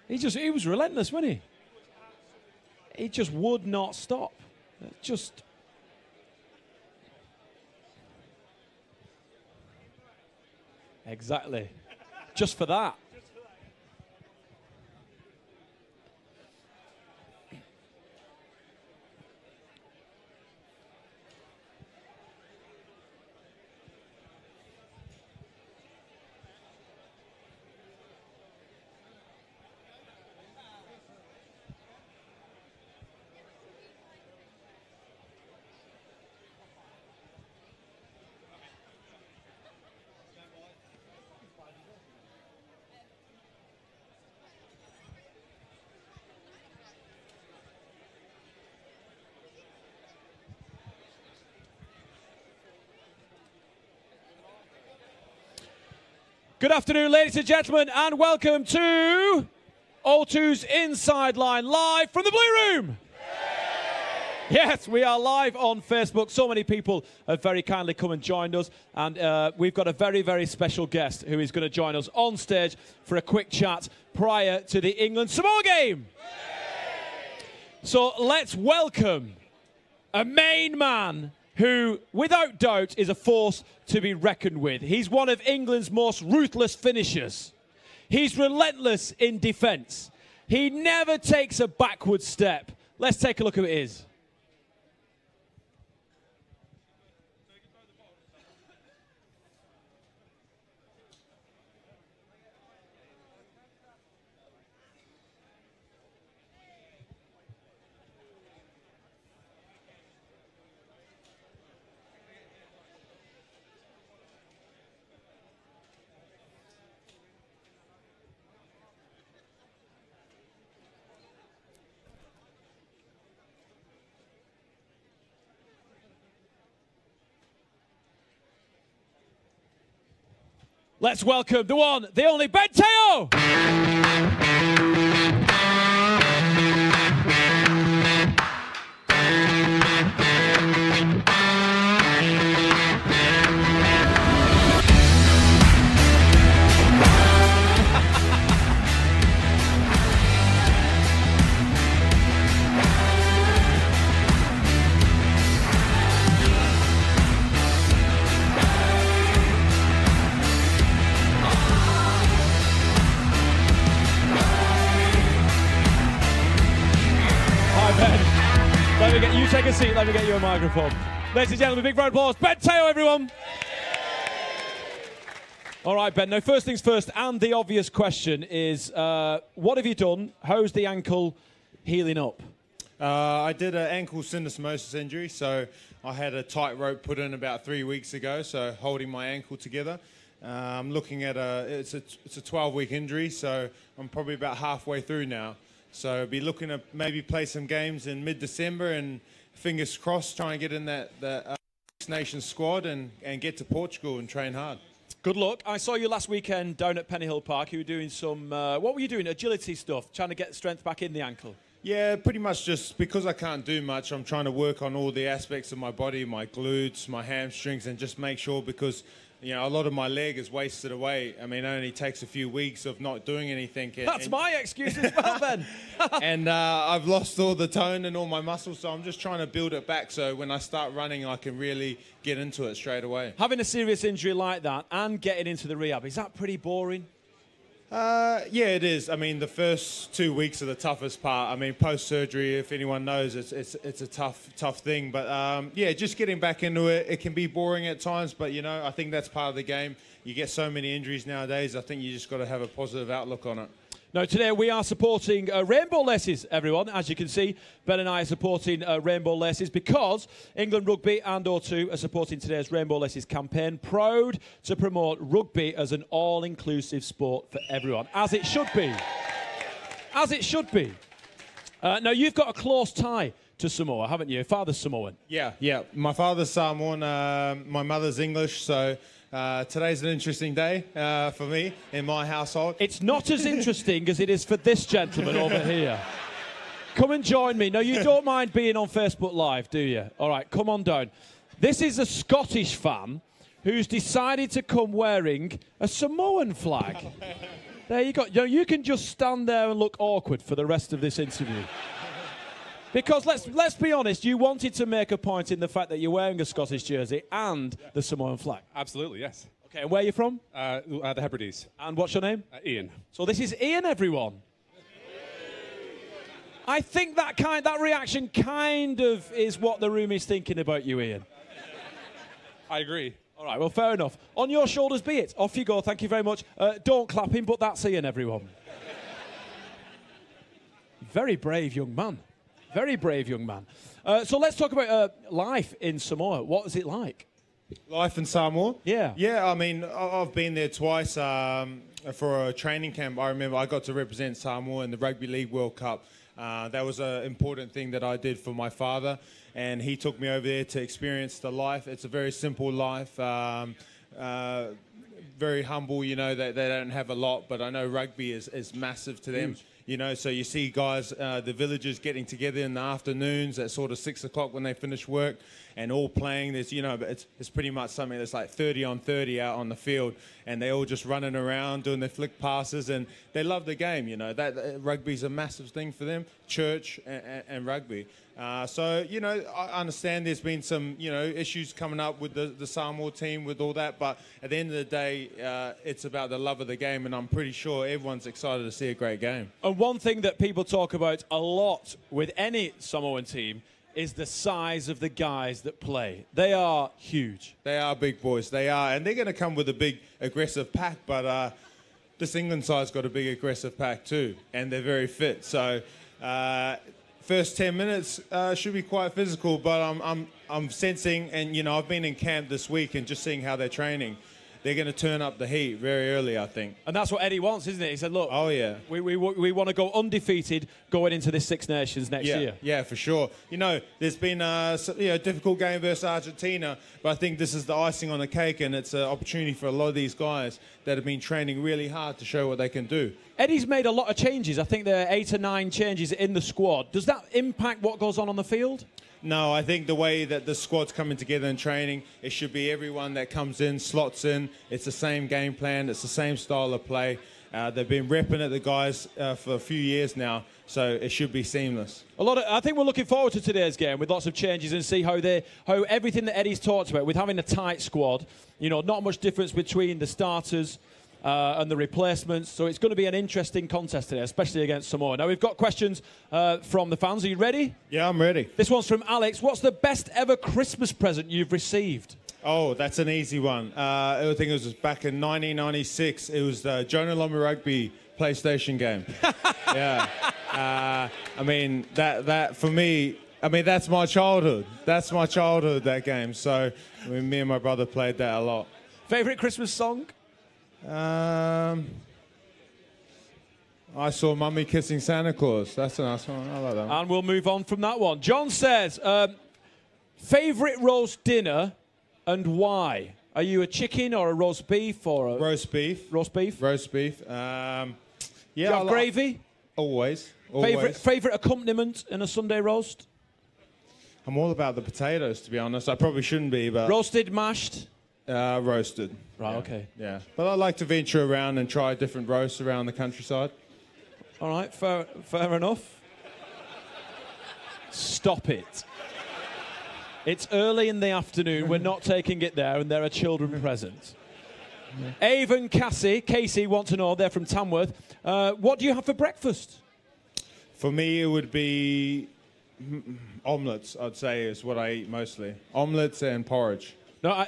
He was relentless, wasn't he? He just would not stop. Exactly. Just for that. Good afternoon, ladies and gentlemen, and welcome to O2's Inside Line, live from the Blue Room. Yes, we are live on Facebook. So many people have very kindly come and joined us, and we've got a very, very special guest who is going to join us on stage for a quick chat prior to the England-Samoa game. So let's welcome a main man who, without doubt, is a force to be reckoned with. He's one of England's most ruthless finishers. He's relentless in defence. He never takes a backward step. Let's take a look at who it is. Let's welcome the one, the only Ben Teo! You take a seat, let me get you a microphone. Ladies and gentlemen, big round of applause. Ben Teo, everyone. All right, Ben, now first things first, and the obvious question is, what have you done? How's the ankle healing up? I did an ankle syndesmosis injury, so I had a tight rope put in about 3 weeks ago, so holding my ankle together. I'm looking at it's a 12-week injury, so I'm probably about halfway through now. So I'll be looking to maybe play some games in mid-December and fingers crossed try and get in that Six Nations squad and get to Portugal and train hard. Good luck. I saw you last weekend down at Pennyhill Park. You were doing some, what were you doing? Agility stuff, trying to get strength back in the ankle? Yeah, pretty much just because I can't do much, I'm trying to work on all the aspects of my body, my glutes, my hamstrings, and just make sure because you know, a lot of my leg is wasted away. I mean, it only takes a few weeks of not doing anything. That's my excuse as well, Ben. And I've lost all the tone and all my muscles, so I'm just trying to build it back so when I start running, I can really get into it straight away. Having a serious injury like that and getting into the rehab, is that pretty boring? Yeah, it is. I mean, the first 2 weeks are the toughest part. I mean, post-surgery, if anyone knows, it's a tough thing. But, yeah, just getting back into it, it can be boring at times. But, you know, I think that's part of the game. You get so many injuries nowadays. I think you just got to have a positive outlook on it. Now, today we are supporting Rainbow Laces, everyone. As you can see, Ben and I are supporting Rainbow Laces because England Rugby and O2 are supporting today's Rainbow Laces campaign, proud to promote rugby as an all-inclusive sport for everyone, as it should be. As it should be. Now, you've got a close tie to Samoa, haven't you? Father's Samoan. Yeah. My father's Samoan, my mother's English, so... today's an interesting day for me in my household. It's not as interesting as it is for this gentleman over here. Come and join me. No, you don't mind being on Facebook Live, do you? All right, come on down. This is a Scottish fan who's decided to come wearing a Samoan flag. There you go. You know, you can just stand there and look awkward for the rest of this interview. Because let's be honest, you wanted to make a point in the fact that you're wearing a Scottish jersey and the Samoan flag. Absolutely, yes. Okay, and where are you from? The Hebrides. And what's your name? Ian. So this is Ian, everyone. I think that reaction kind of is what the room is thinking about you, Ian. I agree. All right, well, fair enough. On your shoulders be it. Off you go. Thank you very much. Don't clap him, but that's Ian, everyone. Very brave young man. Very brave young man. So let's talk about life in Samoa. What was it like? Life in Samoa? Yeah. Yeah, I mean, I've been there twice for a training camp. I remember I got to represent Samoa in the Rugby League World Cup. That was an important thing that I did for my father, and he took me over there to experience the life. It's a very simple life, very humble, you know, they don't have a lot, but I know rugby is massive to them. You know, so you see guys, the villagers getting together in the afternoons at sort of 6 o'clock when they finish work and all playing. There's, you know, it's pretty much something that's like 30 on 30 out on the field, and they all just running around doing their flick passes, and they love the game, you know. Rugby's a massive thing for them, church and rugby. So, you know, I understand there's been some, you know, issues coming up with the Samoa team with all that, but at the end of the day, it's about the love of the game, and I'm pretty sure everyone's excited to see a great game. And one thing that people talk about a lot with any Samoan team is the size of the guys that play. They are huge. They are big boys, they are, and they're going to come with a big aggressive pack, but this England side's got a big aggressive pack too, and they're very fit, so... First 10 minutes should be quite physical, but I'm sensing, and you know, I've been in camp this week and just seeing how they're training. They're going to turn up the heat very early, I think. And that's what Eddie wants, isn't it? He said, look, oh yeah, we want to go undefeated going into this Six Nations next year. Yeah, for sure. You know, there's been a difficult game versus Argentina, but I think this is the icing on the cake, and it's an opportunity for a lot of these guys that have been training really hard to show what they can do. Eddie's made a lot of changes. I think there are 8 or 9 changes in the squad. Does that impact what goes on the field? No, I think the way that the squad's coming together in training, it should be everyone that comes in, slots in. It's the same game plan. It's the same style of play. They've been repping at the guys for a few years now, so it should be seamless. I think we're looking forward to today's game with lots of changes and see how everything that Eddie's talked about with having a tight squad. You know, not much difference between the starters and the replacements. So it's going to be an interesting contest today, especially against Samoa. Now, we've got questions from the fans. Are you ready? Yeah, I'm ready. This one's from Alex. What's the best ever Christmas present you've received? Oh, that's an easy one. I think it was back in 1996. It was the Jonah Lomba Rugby PlayStation game. Yeah. I mean, that for me, I mean, that's my childhood. That's my childhood, that game. So, I mean, me and my brother played that a lot. Favourite Christmas song? I Saw Mummy Kissing Santa Claus. That's a nice one. I like that one. And we'll move on from that one. John says, favourite roast dinner and why? Are you a chicken or a roast beef or a... Roast beef. Roast beef? Roast beef. Yeah. Do you have gravy? Always. Favourite accompaniment in a Sunday roast? I'm all about the potatoes, to be honest. I probably shouldn't be, but... Roasted, mashed? Roasted. Right, yeah. okay. Yeah. But I like to venture around and try different roasts around the countryside. All right, fair enough. Stop it. It's early in the afternoon. We're not taking it there, and there are children present. Ave and Casey want to know, they're from Tamworth. What do you have for breakfast? For me, it would be omelettes, I'd say, is what I eat mostly. Omelettes and porridge. No,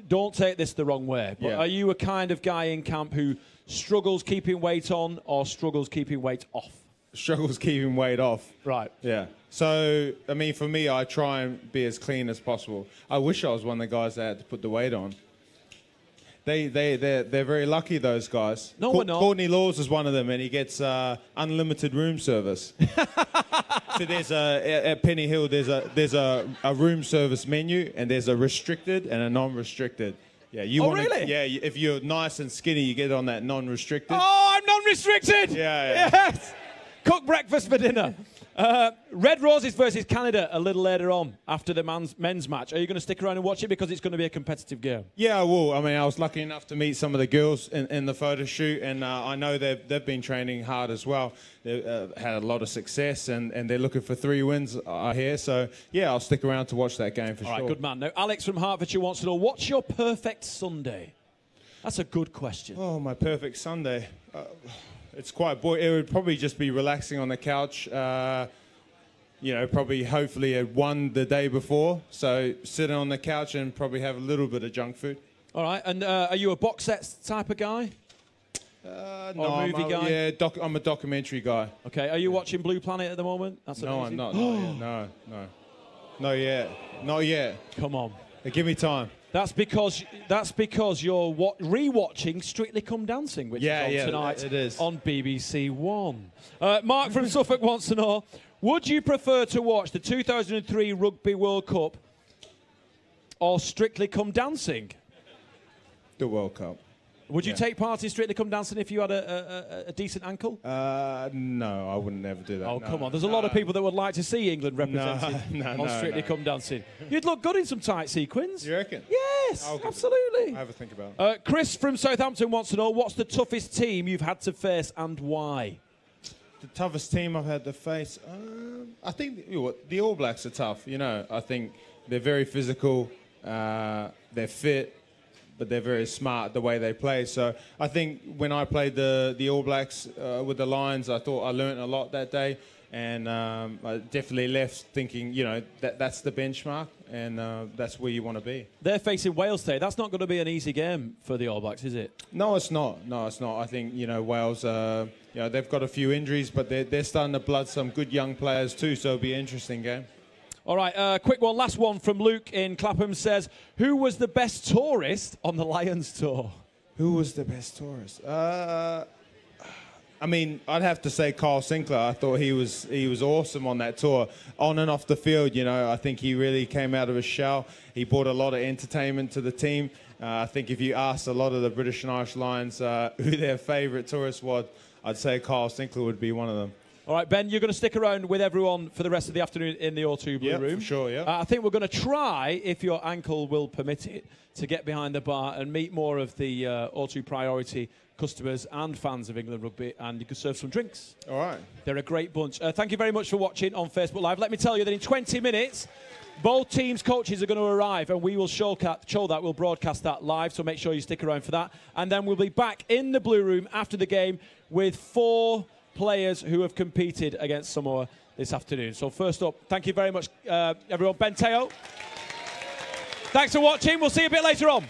don't take this the wrong way, but are you a kind of guy in camp who struggles keeping weight on or struggles keeping weight off? Struggles keeping weight off. Right. Yeah. So, I mean, for me, I try and be as clean as possible. I wish I was one of the guys that had to put the weight on. They're very lucky, those guys. No, we're not. Courtney Laws is one of them, and he gets unlimited room service. So there's at Penny Hill, there's a room service menu, and there's a restricted and a non-restricted. Yeah, really? Yeah, if you're nice and skinny, you get on that non-restricted. Oh, I'm non-restricted. Yeah. Yes. Cook breakfast for dinner. Red Roses versus Canada a little later on after the men's match. Are you going to stick around and watch it because it's going to be a competitive game? Yeah, I will. I mean, I was lucky enough to meet some of the girls in the photo shoot, and I know they've been training hard as well. They've had a lot of success, and they're looking for 3 wins, I hear. So, yeah, I'll stick around to watch that game for sure. All right, good man. Now, Alex from Hertfordshire wants to know, what's your perfect Sunday? That's a good question. Oh, my perfect Sunday. It's quite boring. It would probably just be relaxing on the couch. You know, probably hopefully had won the day before. So sitting on the couch and probably have a little bit of junk food. All right. And are you a box set type of guy? No, or a movie guy? Yeah, I'm a documentary guy. Okay. Are you watching Blue Planet at the moment? That's no, amazing. I'm not. No. Not yet. Come on. Give me time. That's because you're re-watching Strictly Come Dancing, which is on tonight it is. on BBC One. Mark from Suffolk wants to know, would you prefer to watch the 2003 Rugby World Cup or Strictly Come Dancing? The World Cup. Would you take part in Strictly Come Dancing if you had a decent ankle? No, I wouldn't never do that. Oh, come on. There's a lot of people that would like to see England represented on Strictly Come Dancing. You'd look good in some tight sequins. You reckon? Yes, absolutely. I'll have a think about it. Chris from Southampton wants to know, what's the toughest team you've had to face and why? The toughest team I've had to face, I think the All Blacks are tough. You know, I think they're very physical, they're fit, but they're very smart the way they play. So I think when I played the All Blacks with the Lions, I thought I learned a lot that day, and I definitely left thinking, you know, that's the benchmark, and that's where you want to be. They're facing Wales today. That's not going to be an easy game for the All Blacks, is it? No, it's not. No, it's not. I think, you know, Wales, you know, they've got a few injuries, but they're starting to blood some good young players too, so it'll be an interesting game. All right, quick one, last one from Luke in Clapham says, who was the best tourist on the Lions tour? Who was the best tourist? I mean, I'd have to say Carl Sinclair. I thought he was awesome on that tour, on and off the field. You know, I think he really came out of his shell. He brought a lot of entertainment to the team. I think if you asked a lot of the British and Irish Lions who their favourite tourist was, I'd say Carl Sinclair would be one of them. All right, Ben, you're going to stick around with everyone for the rest of the afternoon in the O2 Blue Room. For sure, yeah. I think we're going to try, if your ankle will permit it, to get behind the bar and meet more of the O2 Priority customers and fans of England Rugby, and you can serve some drinks. All right. They're a great bunch. Thank you very much for watching on Facebook Live. Let me tell you that in 20 minutes, both teams' coaches are going to arrive, and we will show that. We'll broadcast that live, so make sure you stick around for that. And then we'll be back in the Blue Room after the game with 4 players who have competed against Samoa this afternoon. So first up, thank you very much, everyone. Ben Teo, thanks for watching. We'll see you a bit later on.